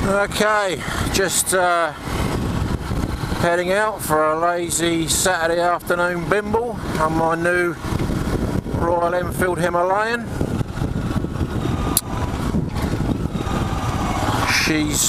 Okay, just heading out for a lazy Saturday afternoon bimble on my new Royal Enfield Himalayan. She's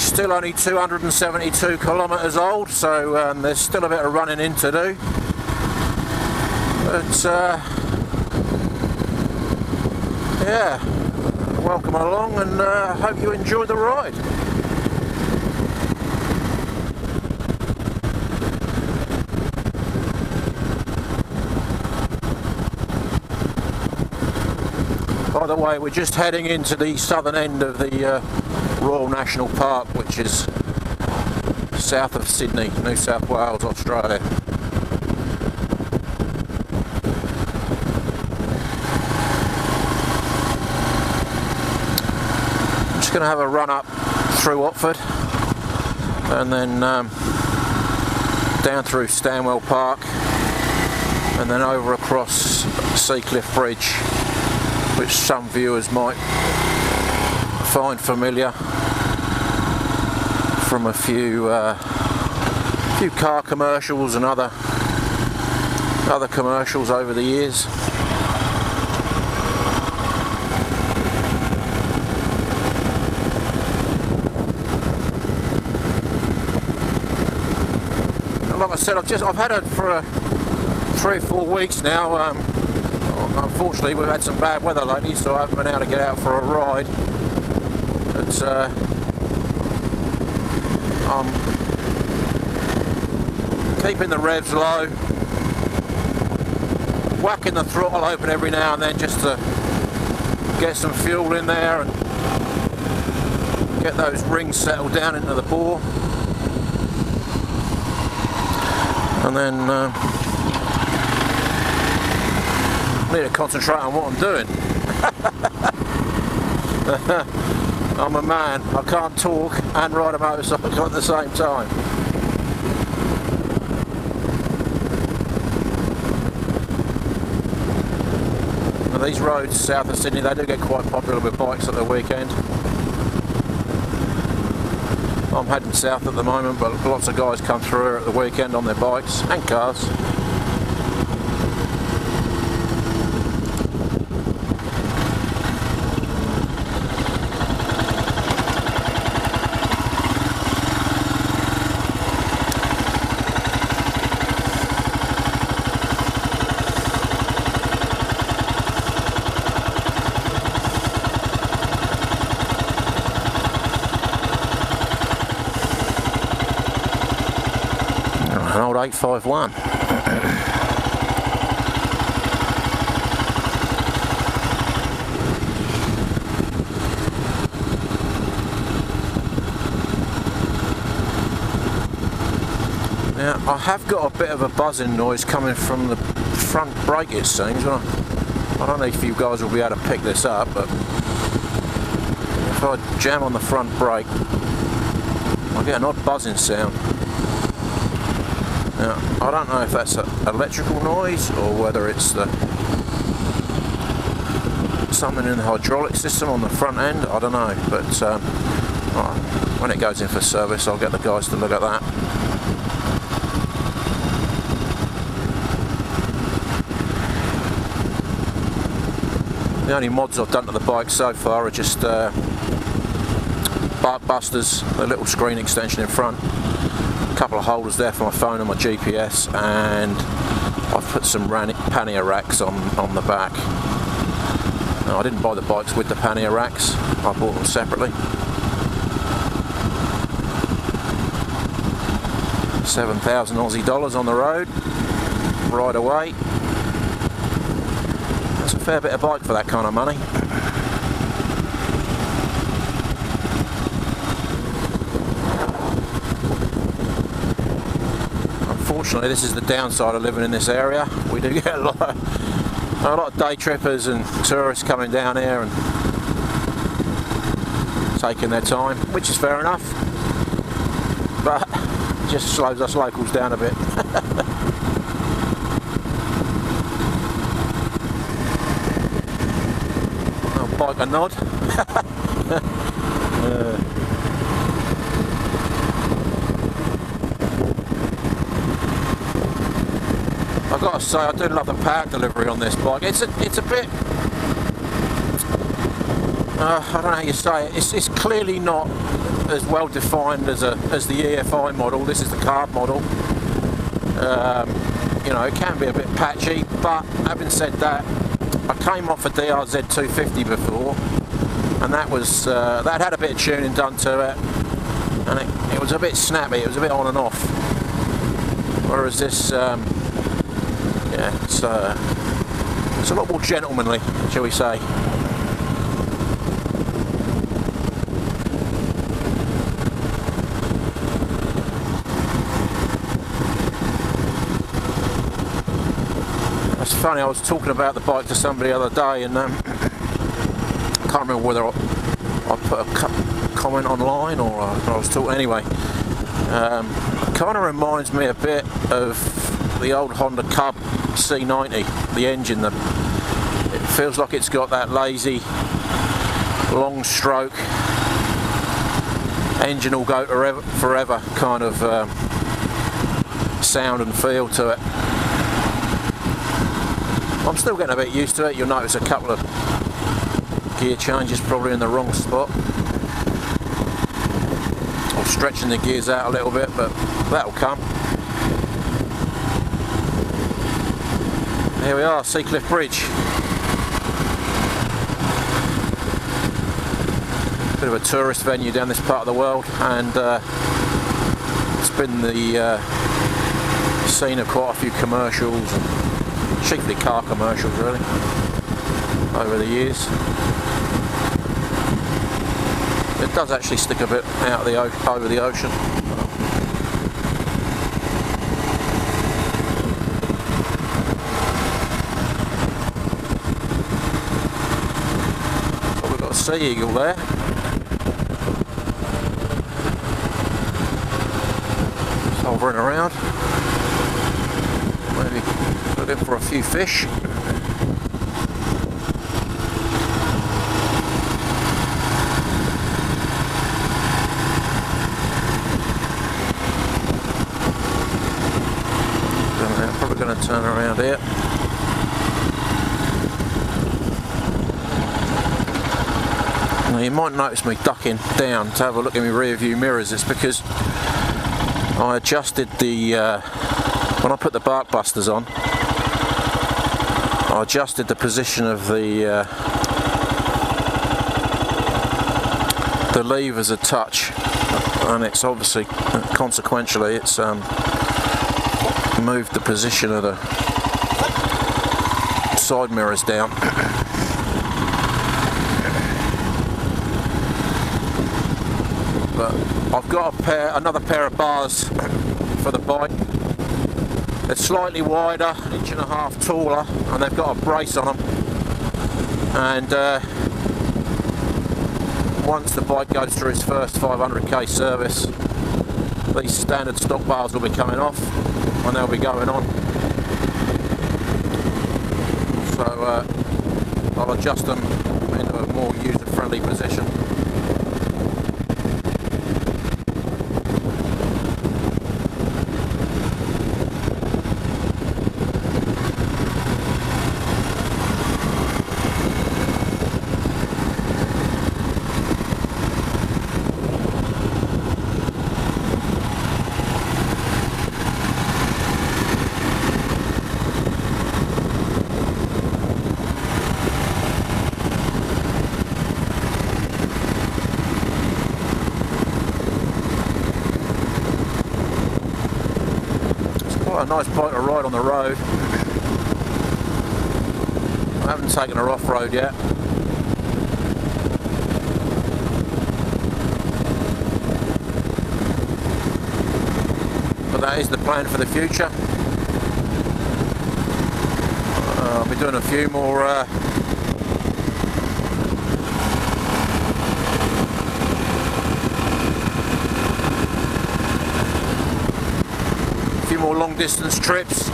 still only 272 kilometres old, so there's still a bit of running in to do. But yeah, welcome along, and hope you enjoy the ride. By the way, we're just heading into the southern end of the Royal National Park, which is south of Sydney, New South Wales, Australia. I'm just going to have a run up through Watford and then down through Stanwell Park and then over across Seacliff Bridge, which some viewers might find familiar from a few car commercials and other commercials over the years. And like I said, I've had it for 3 or 4 weeks now. Unfortunately, we've had some bad weather lately, so I haven't been able to get out for a ride. But I'm keeping the revs low, whacking the throttle open every now and then just to get some fuel in there and get those rings settled down into the bore. And then need to concentrate on what I'm doing. I'm a man, I can't talk and ride a motorcycle at the same time. Now these roads south of Sydney, they do get quite popular with bikes at the weekend. I'm heading south at the moment, but lots of guys come through here at the weekend on their bikes and cars. An old 851. Now I have got a bit of a buzzing noise coming from the front brake, it seems. I don't know if you guys will be able to pick this up, but if I jam on the front brake, I get an odd buzzing sound. Now, I don't know if that's an electrical noise or whether it's something in the hydraulic system on the front end, I don't know, but when it goes in for service I'll get the guys to look at that. The only mods I've done to the bike so far are just bark busters, the little screen extension in front, a couple of holders there for my phone and my GPS, and I've put some pannier racks on the back. Now, I didn't buy the bikes with the pannier racks, I bought them separately. 7,000 Aussie dollars on the road, right away. That's a fair bit of bike for that kind of money. Unfortunately, this is the downside of living in this area. We do get a lot of day trippers and tourists coming down here and taking their time, which is fair enough, but it just slows us locals down a bit. bike a nod. I've got to say, I do love the power delivery on this bike. It's a bit, I don't know how you say it. It's clearly not as well defined as the EFI model. This is the carb model. You know, it can be a bit patchy, but having said that, I came off a DRZ 250 before, and that was that had a bit of tuning done to it, and it was a bit snappy. It was a bit on and off. Whereas this, yeah, it's a lot more gentlemanly, shall we say. It's funny, I was talking about the bike to somebody the other day, and I can't remember whether I put a comment online or I was talking anyway. It kind of reminds me a bit of the old Honda Cub C90, the engine. It feels like it's got that lazy, long stroke, engine will go forever kind of sound and feel to it. I'm still getting a bit used to it. You'll notice a couple of gear changes probably in the wrong spot. I'm stretching the gears out a little bit, but that'll come. Here we are, Seacliff Bridge. Bit of a tourist venue down this part of the world, and it's been the scene of quite a few commercials, and chiefly car commercials really, over the years. It does actually stick a bit out of the over the ocean. So we've got a sea eagle there. Just hovering around. Maybe looking for a few fish. Probably going to turn around here. Now you might notice me ducking down to have a look in my rear view mirrors. It's because I adjusted the when I put the bark busters on, I adjusted the position of the levers a touch, and it's obviously, consequentially, it's moved the position of the side mirrors down. But I've got another pair of bars for the bike. They're slightly wider, 1.5 inches taller, and they've got a brace on them. And once the bike goes through its first 500k service, these standard stock bars will be coming off and they'll be going on. So I'll adjust them into a more user-friendly position. Quite a nice bike to ride on the road. I haven't taken her off-road yet. But that is the plan for the future. I'll be doing a few more long distance trips,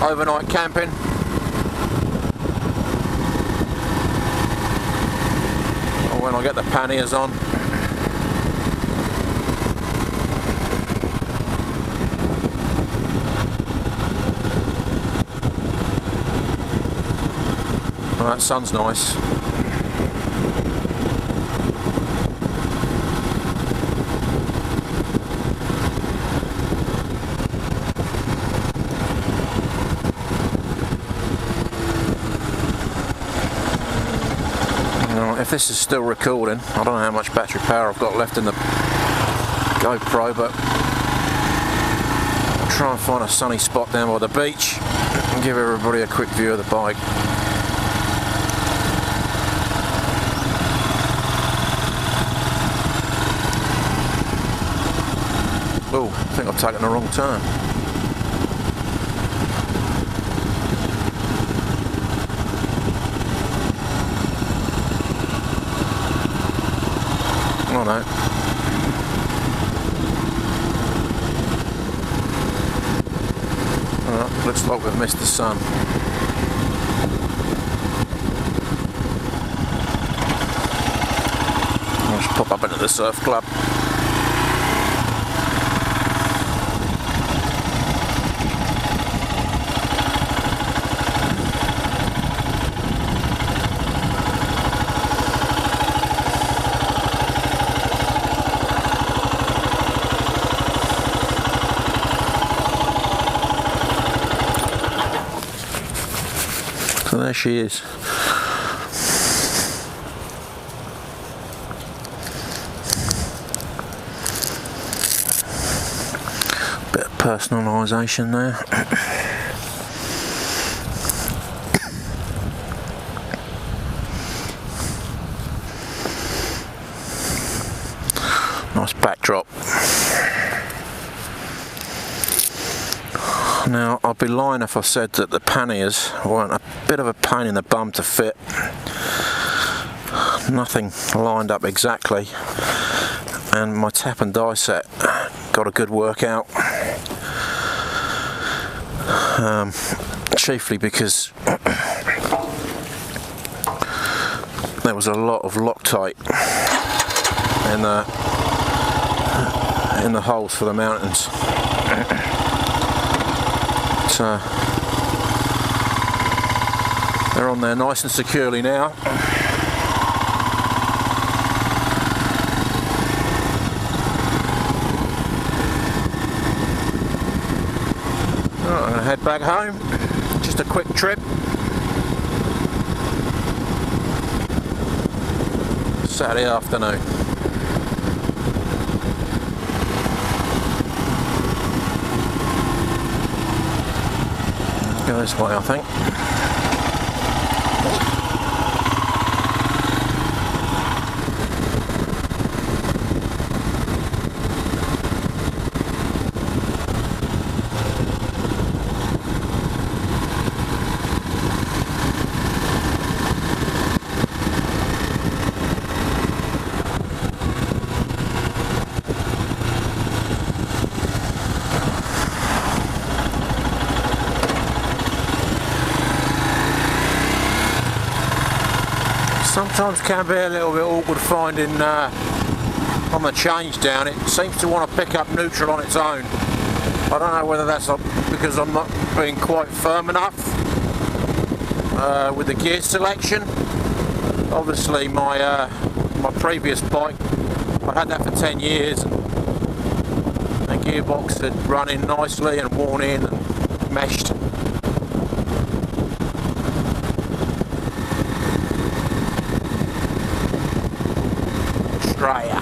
overnight camping, and get the panniers on. Well, that sun's nice. If this is still recording, I don't know how much battery power I've got left in the GoPro, but I'll try and find a sunny spot down by the beach and give everybody a quick view of the bike. Oh, I think I've taken the wrong turn. Oh no. Well, looks like we've missed the sun. I'll just pop up into the surf club. So there she is. Bit of personalisation there. Nice backdrop. Now, I'd be lying if I said that the panniers weren't a bit of a pain in the bum to fit. Nothing lined up exactly, and my tap and die set got a good workout. Chiefly because there was a lot of Loctite in the holes for the mountains. They're on there nice and securely now. Right, I'm going to head back home. Just a quick trip. Saturday afternoon. Go this way, I think. Sometimes can be a little bit awkward finding on the change down. It seems to want to pick up neutral on its own. I don't know whether that's because I'm not being quite firm enough with the gear selection. Obviously my previous bike, I had that for 10 years and the gearbox had run in nicely and worn in and meshed. Australia.